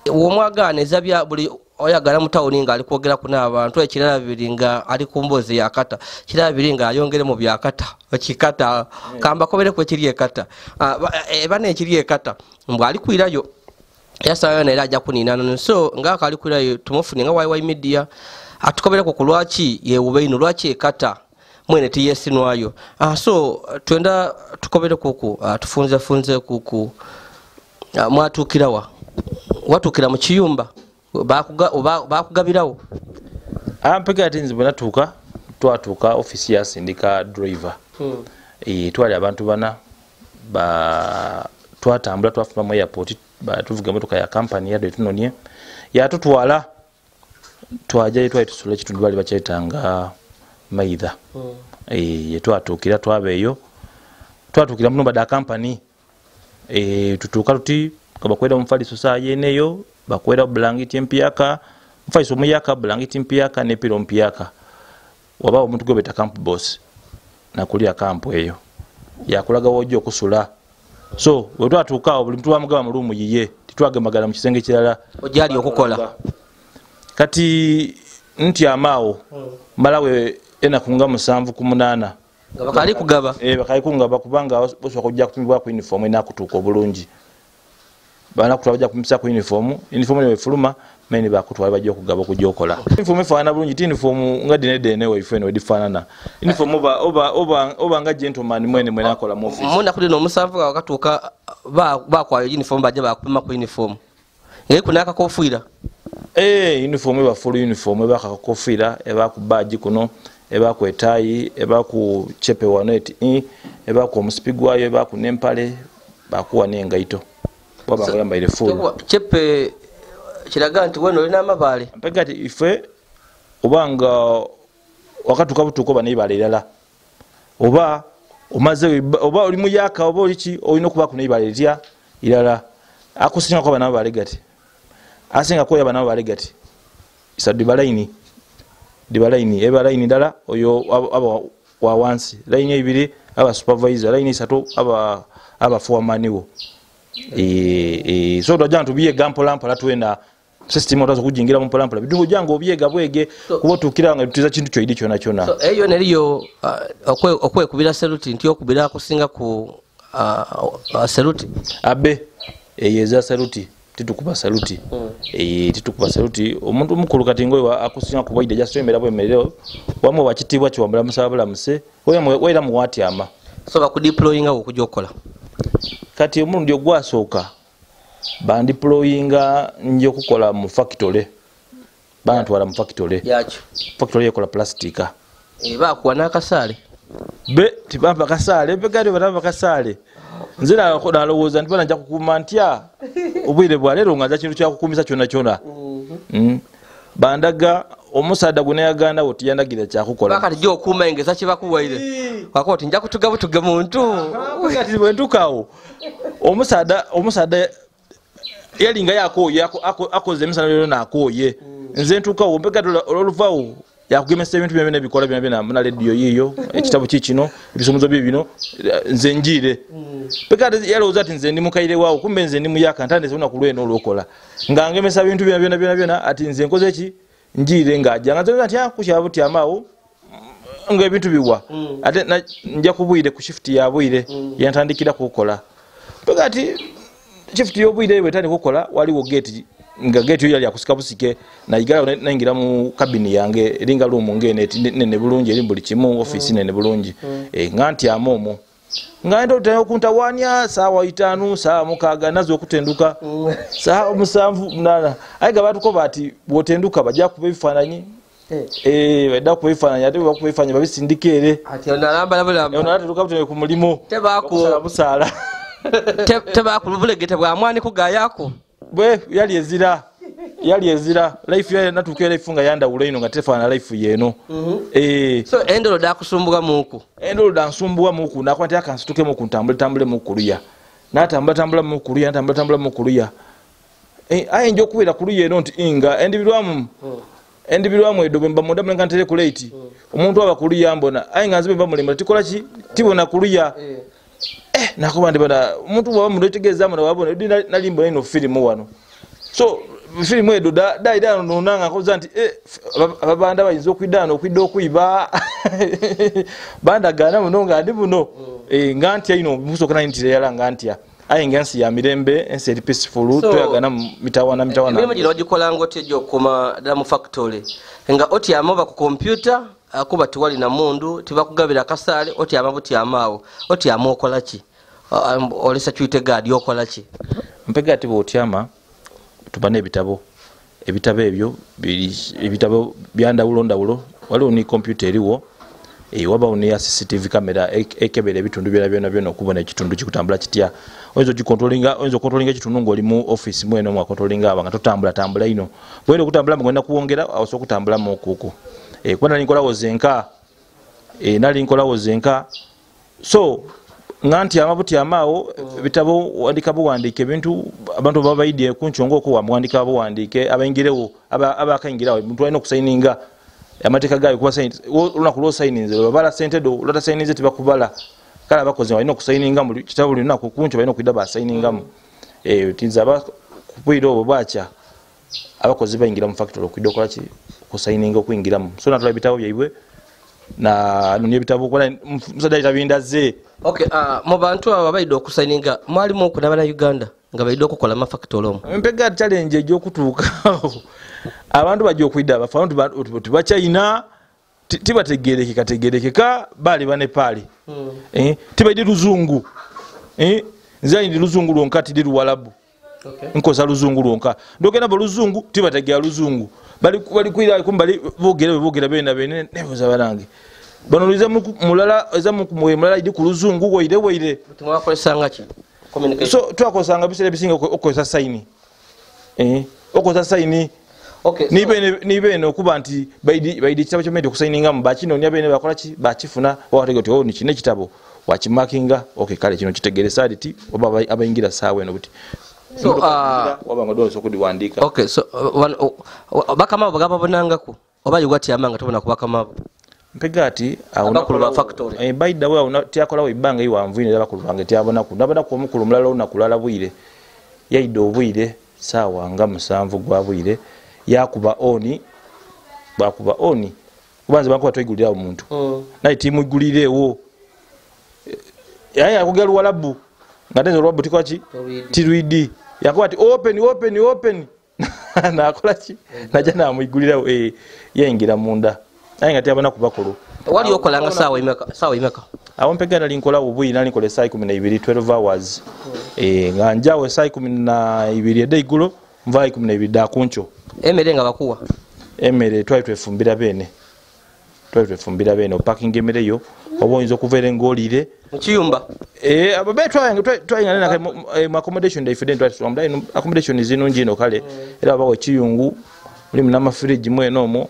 womwagane zabya buli oyagala mutawuni nga ali kwogera kuna abantu ekirala biringa ali kumbozi yakata kirala biringa ayongere mu byakata okikata kamba kobere ko kiri ekata bana ekiri ekata mbwa ali kwirayo yasa na era ajja kunina so ngaka ali kwirayo tumufuni nga YY media atukobere ko kulwachi yeube lwachi ekata mwene tiyesinwayo so twenda tukobere kuku tufunze kuku mwatukirawa watukira mu kiyumba bakugabirawo mpega ati nze bwe twatuuka ofisi yasindika driver twali abantu bana twatambula twafuna mu airport tuvuga emotoka ya kampani yadde tunonye yatutwala twajayo twali tusula ekitundu bali bakyetanga maitha yetwatuukira twabeeyo twatuukira muno badda kampani tutuuka tuti bakwera omufaliso saa yeneyo bakwera bulangiti empyaka mufaliso omuyaka bulangiti mpyaka nepiro mpyaka wabaawo omuntu gwebeta camp boss nakulira kampu eyo yakulaga wojja okusula so bwe twatuukaawo buli muntu bamugaba mu luumu yiye titwagemagala mu kisenge kirala ojali okukola kati ntyamaawo malawe enaku nga 7 ku 8 nga bakali kugaba bakali kungaba kubanga osobola kujja kupimibwa ku uniform enakutuuka obulungi banakutwala bajja kupimisa ku uniform ne fuluma meni bakutwala bajja okugaba okujja okola uniform efaana bulungi ti uniform nga dinedene waife eno edifaanana uniform oba nga gentleman mwene akola mu office munda kuli n'omusanvu nga wakatuuka bakwayo uniform bajja bakupima ku uniform ngeri kunakakofiira uniform eba full uniform eba kakofiira eba ku badge kuno eba ku etayi eba ku chepe wanet eba ku omusipi gwayo eba ku nempale bakuwa n'engaito baba bayambaire full chepe kiraga nti weno olina amabaale mpega ti ife obanga wakatuuka butuuka oba n'eibaale erala oba omaze oba oli muyaka oba oliki olina okuba ku n'eibaale litya irala akusinga kwaba n'amabaale gati asinga koya bana balegati isa dibalaini eba line dala oyo aba wa wansi line ibiri aba supervisor line isatu aba foreman wo so dojantu biye gampolampola twenda system otazo kujingira mu polampola bidugo jango obyega bwege kubo tukiranga tutiza kintu kyo idi kyona so eyo neriyo okwekubira saluti nti okubira kusinga ku saluti abe yeza saluti titukuba saluti titukuba saluti omuntu mukulu kati ngoyo akusinga kubaide just emera bwemerero wamwe bakitibwa kiwambula musabula muse wera muwati ama so bakudeployinga okujja okola kati omuntu ndio gwasooka bandeployinga nje okukola mu factory bantwala mu factory yacho factory ekola plastica bakuwa n'akasaale be tibamba kasaale begade baraba kasaale nzira nalowooza nti bana nja kukuma ntya obwire bwa leero nga kintu kya kukumisa kyona bandaga omusaada gune yaganda oti yandagira kya kukola bakati jo okuma engeza kibakuwaire kwakoti nja kutugabu tuge muntu kati bwentukawo omusaada yalinga yakoye akoze emisana lero nakoye nze ntukawo mbegado oluluvawo yakugemesa ebintu byonna bikola byonna muna radio yiyo ekitabo kikino ebisomozo bino nze njire pekade yalowooza ati nze ndi mukaire waawo kumbe nze ndi muyaka ntande zona kulweno olokola nga ngemesa ebintu byonna ati nze nkoze eki njire ngajja nga nze ati akukyabo tyamaawo nga ebintu biwa ate nja kubwire ku shift ya bwire yantandikira kukola pekati shift y'obwire bwetandika kukola waliwo gate nga gate yali akusika busike na igala naingira mu kabini yange eringa lumu ngene nene bulungi eri buli kimu office nene bulungi nganti amomo ngaenda utayo kuntawania sawa 5 sawa mukaga nazo okutenduka sawa 7 nana aiga batu ko bati botenduka bajja kubifananyi bada kubifananya ate bakubifanya babisindikere ati onalamba labula onalatuka butene ku mulimo tebako busala tebako bulegete bwa mwani kugayako bwe yali ezira life ya natuke life nga yanda uleino nga tefana life yeno so endolo da kusumbuka muku endolo da nsumbuka muku nakwati akansituke muku tambule mukuluya natambula mukuluya aye njo kubira kuluya eno nti inga endibirwamu edobemba munda mlenga ntele kulate omuntu abakuluya mbona aye nganzibe bamulemba tikola ki tibona kuluya nakuba ndi bana omuntu bwa mundu tegeza mwana wabona nalimba ino film wano so film edo da nonanga koza nti ababanda bayinza okwidana okwiba banda gana munonga andi buno nganti ino musokana ntire yala nganti aye ngansi ya mirembe ense peaceful toyagana mitawana mimi jino gikola ngote jo koma da mu factory nga oti amova ku computer akuba tiwali na mundu tibakugabira kasale oti amabuti amawo oti amokola ki olesa chuite gadi okola ki mpega ati botyama tubane bitabo ebitabo ebyo ebitabo byandawulo ndawulo waliwo ni computer eriwo wabawo ne CCTV camera ekebera ebitundu byona okubona ekitundu kikutambula kitya oyinza controllinga ekitundu ng'oli mu office mweno mwa controllinga aba nga totambula ino bwene okutambula mugenda kuwongera awosa okutambula mu okuko kuba nali nkolawo zenka so nganti amabuti amaawo bitabo wandika buwandiike ebintu abantu babaidye kunchongo ko wamwandika buwandiike abayingirewo abakayingirawo omuntu alina okusaininga amateeka gayo kuba olunaku lw'osaininze babala sente do lwata saininze tebakubala kale abakozi balina okusaininga mu kitabo buli lunaku kuncho balina okuyida basainingamu tinza abakubwire obwo bwakya abakozi bayingira mu factory okuyida okola ki okusaininga okuyingiramu so natula ebitabo byaibwe na nunye bitabo kola musada tabindaze okay mu bantu aba baidde okusaininga mwalimu okunabana Uganda nga baidde okukola ma factory omu mpega challenge ejokutuuka abantu bajja okwidda abafantu tibachina tibategerekeka bali bane pali tibaidde luzungu nzai ndi luzungu lwonkati ndi luwalabu nkoza luzungu lwonka ndogenda baluzungu tibategera luzungu bali kwira kumbali bogera bena bene nebuza barange banoliza mulala eza mulala idi ku luzungu weire tumwakolesanga ki communication so twakosanga bisere bisinga okoza saini okoza saini okay ni bene okuba nti baidi kitabo kyomede okusaininga mu bakino nya bene bakola ki bakifuna wategoti ni kine kitabo wakimakinga okay kale kino kitegeresa ati oba abayingira sawe no buti so wabanga dozo kudiwandika okay so bakama bagaba bonangako oba yugati amanga tobona kubakama mpegati abakulu ba factory by the way tiakola ibanga iwanvine abakulu bange tiabona ku omukulu mulala onakulala bwire yaide obwire sawa nga musanvu gwa bwire yakuba oni bakuba oni kubanze bakuba twigulira omuntu naye timu igulirewo yaya kugera walabu ngatenzo lwabu tikwachi tiruidi yakuba ati open nakola ki naja namwigulirawo yaingira munda naye nga tiabona kubakulu wali okolanga sawa imeka awo mpegana linkola obwiri nali nkole saa 12 12 hours nga njawe saa 12 edaigulo mva 12 da kuncho emere nga bakuwa emere twefumbira bene parking emere yo obonzo kuvere ngolire mchiyumba ababe twayanga na accommodation different accommodation zino njino kale era bako chiyungu muri na mafridge mweno mo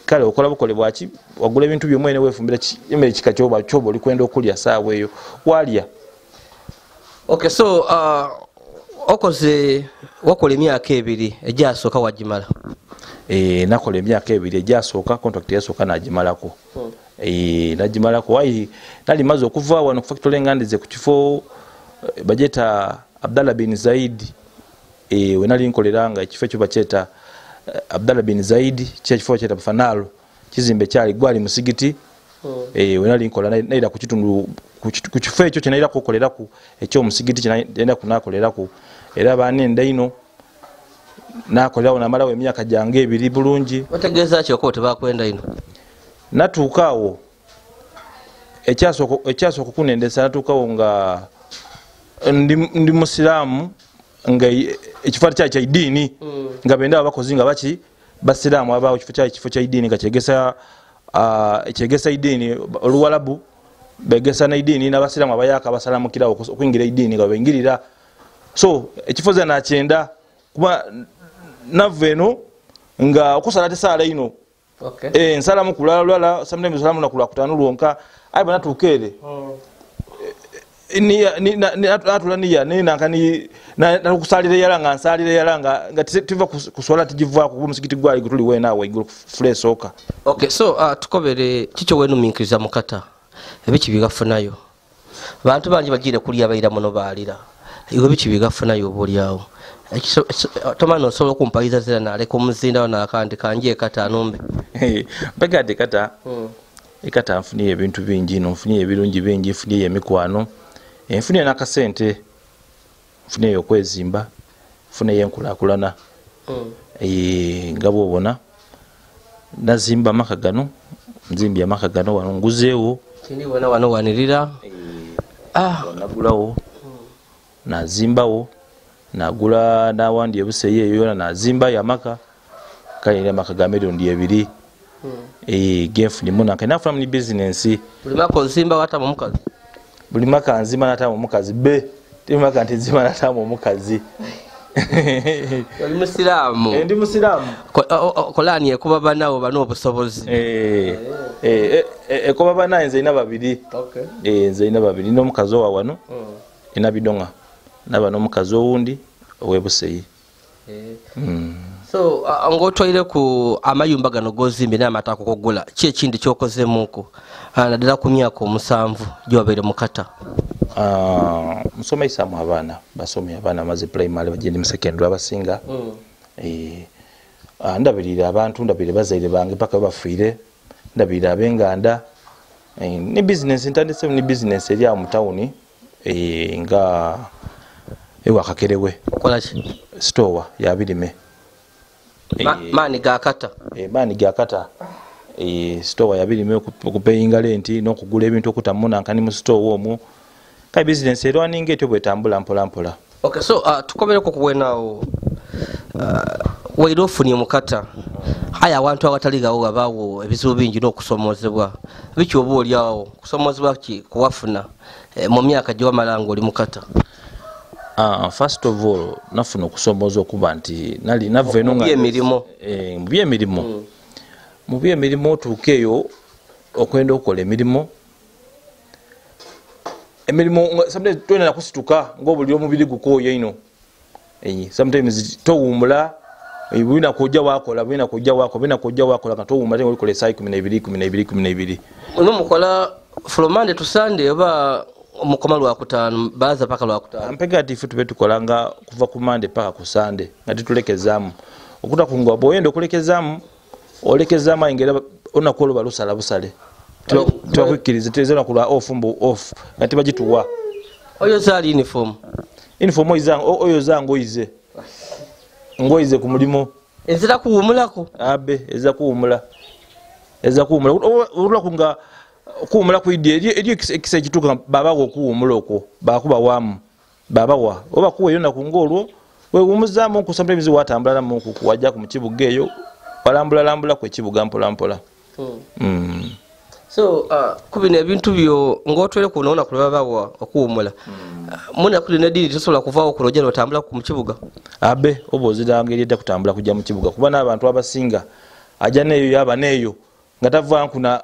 kale okola bukole bwachi wagula ebintu byo mwene wefumbira emere kikachoba chobo likwenda okulya sawa eyo walya okay so okoze wakola emyaka 2 ejasooka wajimala nakola emyaka 2 ejasooka contract yasooka najimalako najimalako wai nali mazo okuva wano ku factory ngandize ku kifo bajeta Abdallah bin Zaid we nali nkoleranga ekifo kyo bacheta Abdallah bin Zaid kifo kyeta Fanalo kizimbe kyali gwali musigiti we nali nkola naira ku kitundu ku kifo ekyo kinaira kukolera ku ekyo musigiti kinaenda kunakolera ku era banenda ino nakolerawo namalawo emyaka jange 2 bulungi otegeeza ki okote bakwenda ino natuukawo ekyaso okukunendesa natuukawo nga ndi musiramu nga ekifaati kya idiini nga benda abakozi nga baki basiramu abaawo kifo kya idiini nga kyegesa idiini oluwalabu begesa na idiini n'abasiramu abayaka basalamukirawo okuyingira idiini nga bayingirira so ekifo ze nakyenda kuba naveno nga okusala tesala ino okay nsalamu kulala sometimes salamu nakula kutanu lwonka ayi bana tukere ni atula niya nankani na kusalire yalanga nsalire yalanga nga tiva kuswala tijivwa ku musikiti gwali gutuli wena awe igulu fresh oka okay so tukobere kicho wenu minkiriza mukata ebichi bigafunayo bantu banji bagire kuli abayira muno balira iwe bichi bigafunayo bolyawo tomano solo kumpaiza zera nale ko muzinda na akandi kanje kata anombe bagade kata ekata mfuniye ebintu bingi no mfuniye ebirungi bingi mfuniye emikwano mfuniye nakasente mfuniye okwezimba mfuniye enkulakulana ngabo obona nazimba makagano nzimbya makagano wano nguzeewo tindi wano wanirira nagulawo nazimbawo nagula nawandi ebuseye eyo yona nazimba yamaka kale ile maka ga milioni 2 genfu ni muna kana from ni business buli maka nzimba hata mu mukazi buli maka nzimba hata mu mukazi be ti maka nzimba hata mu mukazi oli musiramu ndi musiramu kolani ekuba banawo bano obusobozi ekuba bana nze ina babiri nze ina babiri no mukazi wa wano ina bidonga naba no mukazi owundi owebuseyi so ngotwaire ku amayumba gano gozimbe n'amatako kugula ki ekindi kyokozemuko naddala ku myaka 7 gyobere mukata musomesa mu abaana basomya abaana maze primary bagende mu secondary abasinga ndabirira abantu ndabire bazaire bange paka bafiire ndabirira abenganda ni business intandise ni business eri mu town nga ewa kakerewe okola ki store ya birime mani gakata mani gakata store ya birime okupeyinga lenti n'okugula ebintu okutamuna nkani mu store omwo kai business ero aninga etyo bwetambula mpola mpola. Okay, so tukomereko kuwenawo wairofuni mukata haya abantu abataligawo abawo ebizibu bingi n'okusomozebwa biki oba oliawo kusomozebwa ki kuwafuna mu myaka gye wamala oli mukata? First of all nafuna okusomozebwa okuba nti nali nava eno nga mu by'emirimu otuukeeyo okwenda okukola emirimu sometimes twena nakusituka ng'obuli omubiri gukooya ino sometimes towumula bwina kujja wakola nga towumula tenga olikola esaayi 12 mukola from Monday to Sunday oba omukoma lwakutaano balaza paka lwakutaano? Mpega ati ife tube tukolanga kuva ku Monday paka ku Sunday nga titulekezaamu okuta kungwa bw'oyenda okulekezaamu olekezaamu ayingera onakuwa oluba lusala busale twakwikiriza tezena kula off mbu off ati bagituwa oyo zali uniform oyo zango ngoize ku mulimo ezira kuwumulako abe eza kuwumula olula kunga kuwumula kuidye eri ekisa ekituuka babawo okuwumula okwo bakuba wamu babawa oba kuwa yona kunga olwo wewumuzaamu ku sometimes watambula namu wajja ku mukibuga eyo walambula ku ekibuga mpola. So kubino ebintu byo ngotwere kunoona kubabawa okuwumula muna kulina dini tosobola kuvaawo kulojera otambula ku mukibuga abe oboziranga eriedda kutambula kujja mu kibuga kuba n'abantu abasinga ajja neeyo yaba neeyo nga tava nkuna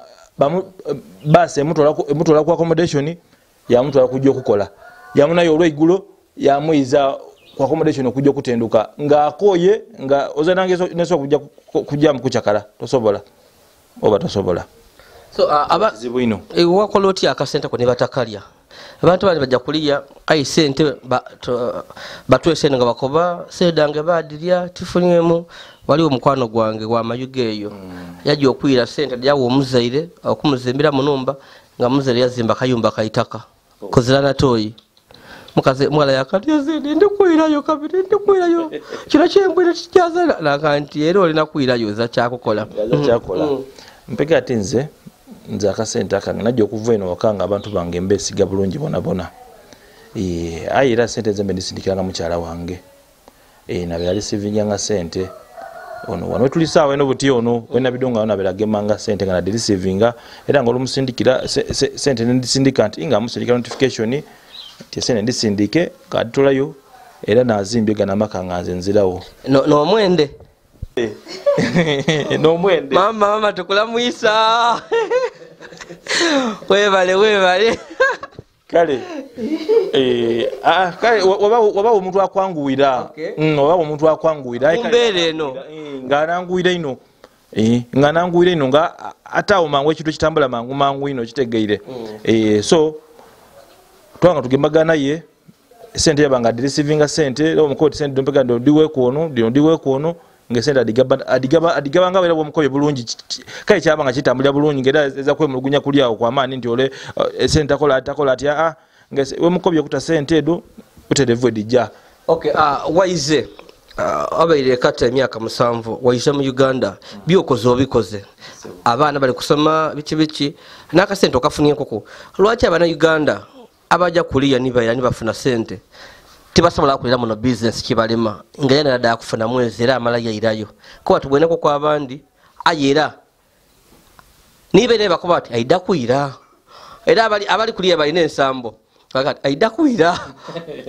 basi emutwala ku accommodation yamutwala kujja okukola yamunayo olw'eigulo yamuyiza ku accommodation okujja okutenduka ng'akooye nga ozanange nesobola kujja mu kukyakala tosobola. So wakola otya akasente ko ne batakalya abantu bali bajja kuliya ayi sente batwe sente nga bakoba sedange badirya tifunyemu wali omukwano gwange wa mayuge eyo yaji okwira sente yawo omuzaire okumuzimbira mu numba nga muzaire yazimba kayumba kaitaka kozirana toyi mukaze mwala yakati Yazid ndikwirayo kabiri ndikwirayo kino kyengwira kijaza nakanti era olina kwirayo za kyakukola mpega ati nze akasente akange najja okuva eno wakanga abantu bange mbesiga bulungi bona ayi era sente zembe ndisindikiranga mukyala wange nabera alisivinyanga sente ono wano tulisaawo eno buti ono wena bidonga ono abera gemanga sente nga nadirisivinga era nga olumusindikira sente ndisindika nti nga musindikira notification ti sente ndisindike kaditulayo era nazimbye gana maka nga nze nzirawo n'omwende n'omwende mama tukula muisa webale kale waba omuntu akwanguwira mbeera eno ng'ananguwira ino nga ataawo mangu ekintu ekitambula mangu ino kitegeire so twanga tugembagana ye sente yabanga adirisivinga sente omukoti sente dompega ndiweku ono ngesente adigabanga wera bwomukobe bulungi kale kyabanga kitambulira bulungi ngera eza kwemulugunya kulyawo kwamaani nti ole sente takola atya ngese wemukobe okuta sente edo uterevu edijja. Okay, waize abaire kata emyaka 7 waize mu Uganda byokoze obikoze abaana bali kusoma biki n'akasente okafunye koko lwaki abana Uganda abaja kuliya nibaya nibafuna sente tibasobola kulira muno business kibalema nga yana dada kufuna mwezi era amala yairayo ko batubweneko kwa abandi ayera nibe bakuba ati aida kuira era abali kuliya balina ensambo kakati aida kuira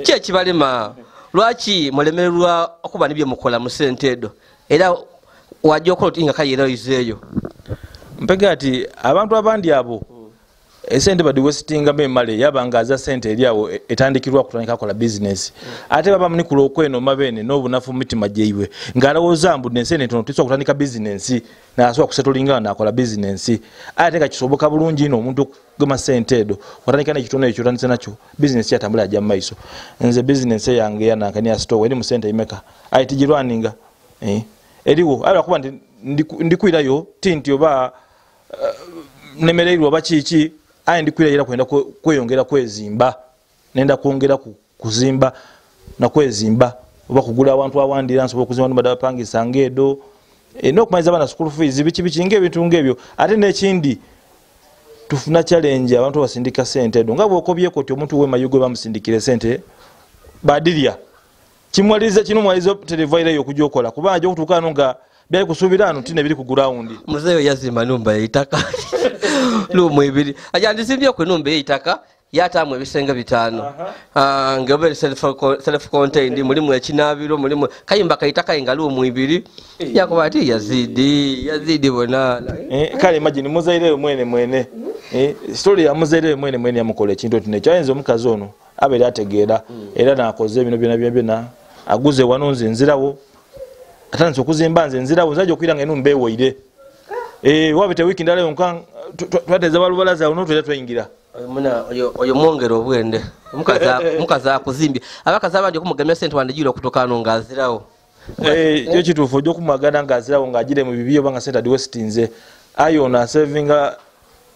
kye kibalema lwaki mulemererwa okuba nibye mukola mu sente edo era wajja okola tinga kayera izeyo mpega ati abantu abandi abo esente badi westinga memale yabanga aza sente eriawo etandikirwa kutandika kola business ate baba muni kulo kweno mabene n'obunafu mitima jeiwe ngalawoza mbu nensene tono tiswa kutandika business na aswa kusetulinga na kola business ate kakisoboka bulungi ino omuntu gema sente edo watandika n'ekitono ekyo tandise nacho business yatambula ajja maiso nze business yange yana kania store eri mu sente imeka aiti jirwaninga eriwo ala kuba ndikuirayo tinti oba nemererwa bachichi ndikwira kwenda kweyongera kwezimba nenda kwongera kuzimba na kwezimba oba kugula abantu awandira nsobola kuzimba no badaba pangisa ngedo n'okumaliza bana school fees bichi ngebintu ngebyo ate n'ekindi tufuna challenge abantu basindika sente edo nga bwokobyeko ti omuntu we mayugo bamusindikire sente badirya kimwaliza kino mwaliza televaire yo kujokola kubaje okutukano nga byali kusubirano tine biri ku ground muzeyo yazima numba yitaka lumu ibiri ajandisimbye ku numba yitaka yatamwe bisenga bitano ngobere self contained mulimu ekinabiro mulimu kayimba kayitaka ingalu mu ibiri yakobati yazidi bona kale imagine muzaire mwene story ya muzaire mwene yamukole kintu tine kyayenzo mukazi ono abere ategeera era nakoze bino byona aguze wanonze nzirawo atanze okuzimba nze nzirawo zaje okwira ngeno mbewoire wabite weekend ale nkan twateza balubalaza ono twera twingira muna oyo mwongero obwende mukaza akuzimbye abakaza abandi okumugemya sente wandijira okutokano ngazirawo yo kitufu ojo kumagana ngazirawo ngajire mu bibiyo banga sente adiwestinze ayona savinga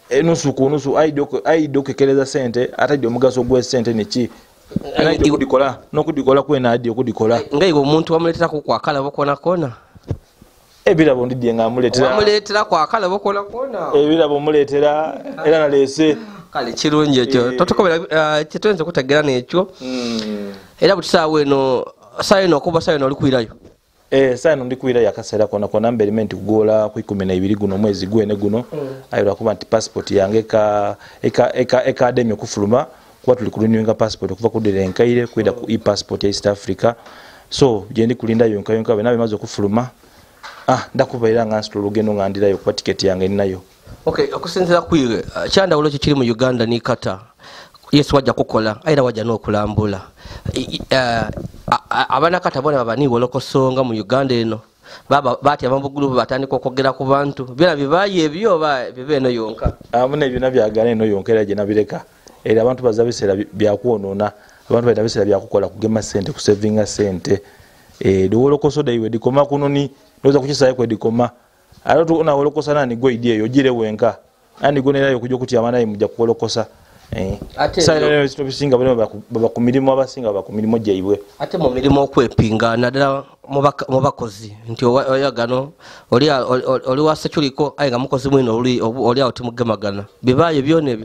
enusu kunusu aido kekeleza sente atadde omugaso gwe sente neki anaido kudikola nokudikola kwena adi okudikola ngaigo omuntu wamuletera ku kwakala bokona kona ebirabo ndidye nga amuletera kwakala bokona kona ebirabo muletera era nalese kale kirungi ekyo totokobera kitwenze kutegera nekyo era butisawe no saino kuba saino oli kwirayo saino ndi kwira yakasera kona mberimenti kugola ku 12 guno mwezi gwene guno ayira kuba anti passport yange eka academy okufuluma kuba tuli kulinga passport okuva ku Derenkaire kwida ku e-passport ya East Africa so jendi kulinda yonka nabe maze okufuluma ndakubaira nga nsito lugendo ngandirayo kuba ticket yange ninayo okusinzira kwiwe kyanda ulo kiri mu Uganda ni kata yesu wajja kukola aira wajja n'okulambula abana kata bona babani wolokosonga mu Uganda eno bati abambugulu batandika okwogera ku bantu byona bibaye ebyo bibeno yonka amune ebyo nabyagana eno yonka era je nabireka era abantu bazabisera byakuonona abantu bayita byakukola kugema sente ku savinga sente dowolokoso daiwe dikoma kunoni ndoza kuchisaye kwe dikoma alotu una wolokosa nani gwe idea yo jire wenka ani gonera yo kujja kuti amana imujja kuwolokosa ate lero sitobisinga baba ku milimo abasinga baba ku milimo jaiwe ate mu milimo okwepinga nadala mu bakozi nti oyagano oli wa Securiko ayenga mukozi mwino oli awo timugemagana bibaye byone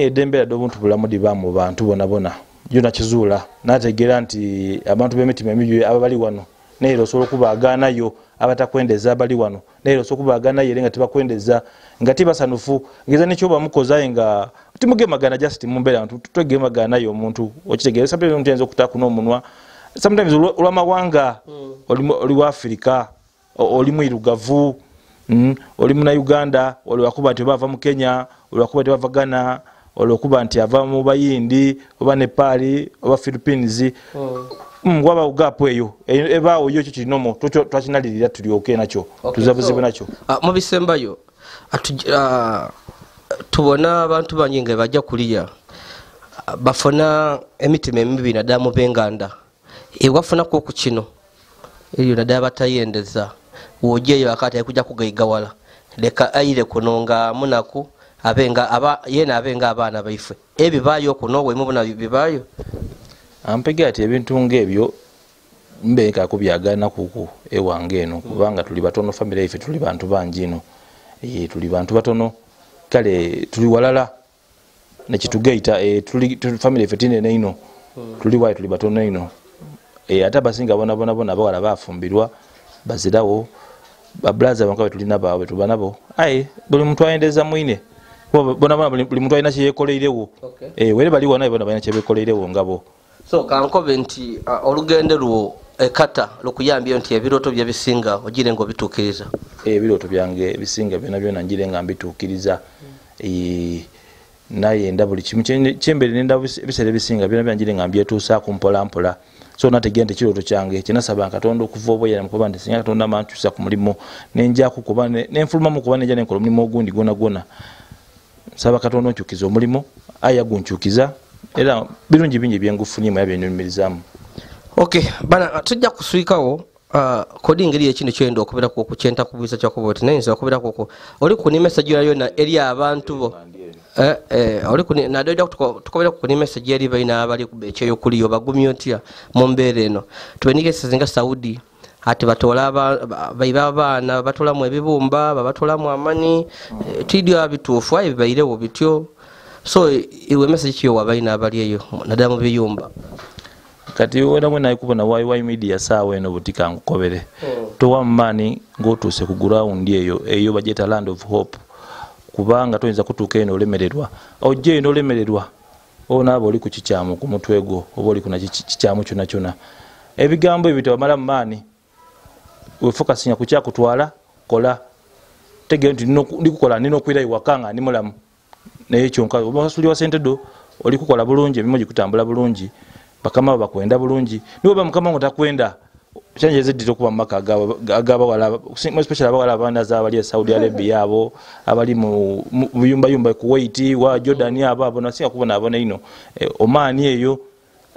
dembera do buntu bulamu dibamu bantu bona yona kizula nategera nti abantu b'emitima emijju abali wano neero solo kubagana yo abatakwendeza abali wano neero solo kubagana yerenga tibakwendeza ngati basanufu ngeza nekyo bamukoza nga timugemagana just mumbera abantu tutegemagana yo omuntu okitegera sabbe ntenzo kutaku n'omunwa sometimes ulwamawanga oli wa Africa oli mwirugavu oli muna Uganda oli wakuba nti bava mu Kenya oli wakuba nti bava Ghana oli wakuba nti ava mu Bayindi oba Nepal oba Philippines waba ugapo eyo ebaawo yo kinomo twakinalirira tulyoke nakyo tuzabuzibe nakyo mu bisembayo tubona abantu banyinga bajja kuliya bafuna emitima emibi naddala mu b'Enganda ewafuna ku kino eyo naddala batayendeza wojeyo akati kujja kugayigawala leka ayire kunonga munaku yena abenga abaana baife ebibayo kuno we mubona bibayo ampege ati ebintu ngebyo mbeka kubyagana kuku ewange eno kubanga tuli batono family ife tuli bantu bangi ino tuli bantu batono kale tuli walala ne kitugeita tuli family ife tine ino tuli wayi tuli batono ino ate abasinga bona bawala bafumbirwa bazirawo bablaza bankawe tulina bawe tubanabo buli muntu ayendeza mwine bona buli muntu alina kyeyekoleirewo were bali wona bona balina kyebekoleirewo ngabo so kankobe nti olugendo lwo ekata lokuyambye nti ebiroto bye bisinga ogire ngo bitukiriza ebiroto byange bisinga byona njire nga mbituukiriza naye ndabuli kimu kyembere nenda bisere bisinga byona byanjire nga mbyetuusa kumpola mpola so nategende kiroto kyange kinasaba Katonda okuva oboyera mukuba ndi singa Katonda manchusa ku mulimo nenja kukuba nenfuluma mu kuba nenja nenkola mulimo ogundi gona saba Katonda onchukiza omulimo gunchukiza era birungi bingi byengufunima yabyenyumirizamu. Okay bana tujja kuswikawo kodi ngeri ekino kyendo okubera ku kukyenta kubuza kyakuboti nayinza okubera ku oli ku ni message yona eri abantu bo oli ku na doida tukobera ku ni message eri baina abali kubeche yokuliyo bagumyo tia mu mbere eno tubenike sezinga Saudi ati batola baiba abana batola mu ebibumba babatola mu amani tidio abitufu ayi bairewo bityo so iwe message kiyo wabaina abali eyo nadamu biyumba kati wena mwena ikubona YY media sawa eno butika nkukobere towa mmani ngotuse ku ground eyo bajeta Land of Hope kubanga toyinza kutuuka eno olemererwa ojje eno olemererwa ona abo oli ku kikyamu ku mutwego oba oli kuna kikyamu kyona ebigambo ebyo tebamala mmani we focusinga ku kyakutwala kola tege nti ndikukola nino kwira iwakanga ni mulamu naye kyonka obasuli wa sentedo oli kukola bulungi ebimoji kutambula bulungi bakama bakwenda bulungi niwe bamukama ngo takwenda chanje Yazid okuba maka agaba wala especially abawala abana za bali Saudi Arabia abo abali mu yumba Kuwait wa Jordan abo nasinga kubona abona ino Oman eyo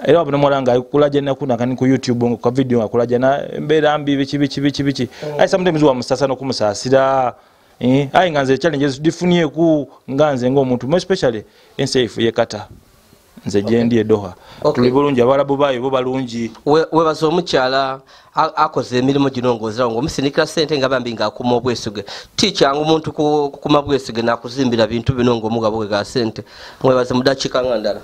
era abona mwalanga kulaje na kuna kani ku YouTube ngo ka video akulaje na mbera mbi bichi sometimes wa musasa no kumusasira nganze challenges difunie ku nganze ngo muntu especially safe yekata nze jendi Doha tuli bulungi abalabu bayo bo balungi we bazomukyala akoze emirimu ginongozera ngo musinikira sente ngabambi ngakuma obwesuge ticyangu muntu kukuma bwesuge nakuzimbira bintu binongo mugabo ga sente mwe baze mudachika ngandala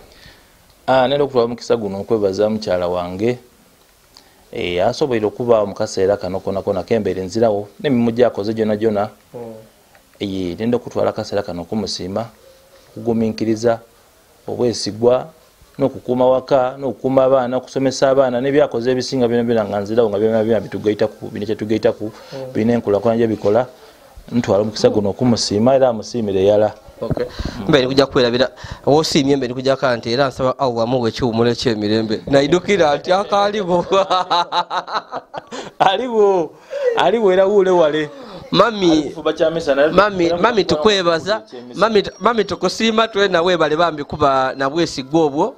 nendo kuba mukisa guno okwebaza mukyala wange asoboire okuba mukaseera kano kona kembere nzirawo nemimu gyakoze jona nendo kutwala kaseera kano kumusiima kuguminkiriza obwesigwa nokukuma waka nokukuma abaana kusomesa abaana nebyakoze ebisinga bino nganzirawo nga byona bitugaita ku bine kyetugaita ku bine enkula kwanje bikola ntwala mukisa guno okumusiima era amusiimire yala mbere kujja kwelabira wosiimye mbere kujja kante era nsaba awo amuwe kiwumule kyemirembe naidukira ati akalibo alibo era wule wale mami tukwebaza mami tukusiima twena webale bambi kuba nabwesigwa obwo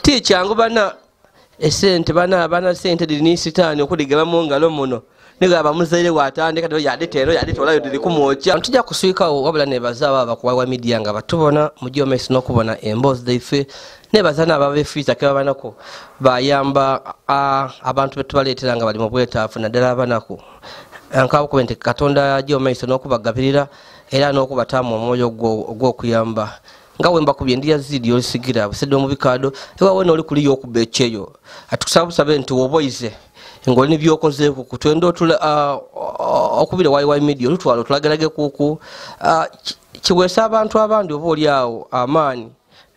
ticyangu bana esente bana sente dini sitani okuligaba mu ngalo muno nigaba muzaire watandika do yadetero yadetolayo dili kumwocha tujja kuswikawo wabula nebaza baba kuwa media nga batubona mujyo mesi nokubona embozi daife nebazana ababefiza ke babanako bayamba abantu betubaleetera nga bali mu bwetaafu naddala abanako ankawo kubente Katonda ajjo maiso nokubagabirira era nokubatamu omwoyo ogwokuyamba nga wemba kubye ndi Yazid Yolisigira busedde mu bikado ewa wena oli kuliyo okubecheyo atukusabusabe nti woboize ngoli ni byokoze ku twendo tula okubira YY media lutwalo tulagerage kuku kiwesa abantu abandi obo oli awo amani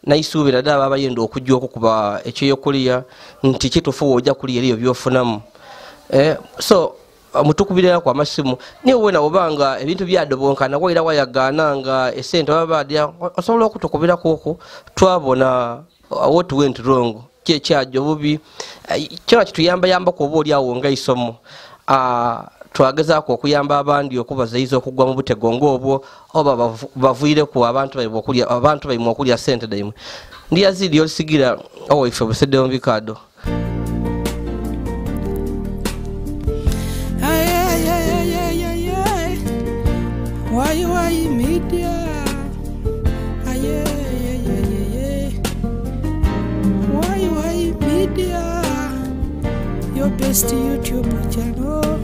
naisubira daba abayendo okujja okukuba ekyo kuliya nti kitufu ojja kuliya eriyo byofunamu so mutukubirira kwa masimu niwe wena obanga ebintu byadobonkana waira wayagananga esente babadya osobola okutukubira kuku twabona what went wrong kyajo bubi kino kituyamba ko obo oli awo nga isomo twagezaako okuyamba abandi okubazayiza okugwa mu butego ng'obwo oba bavuire ku abantu baimwe okulya sente daimwe ndi Yazid Yolisigira ife busedde mu bikado YY media YY media your best YouTube channel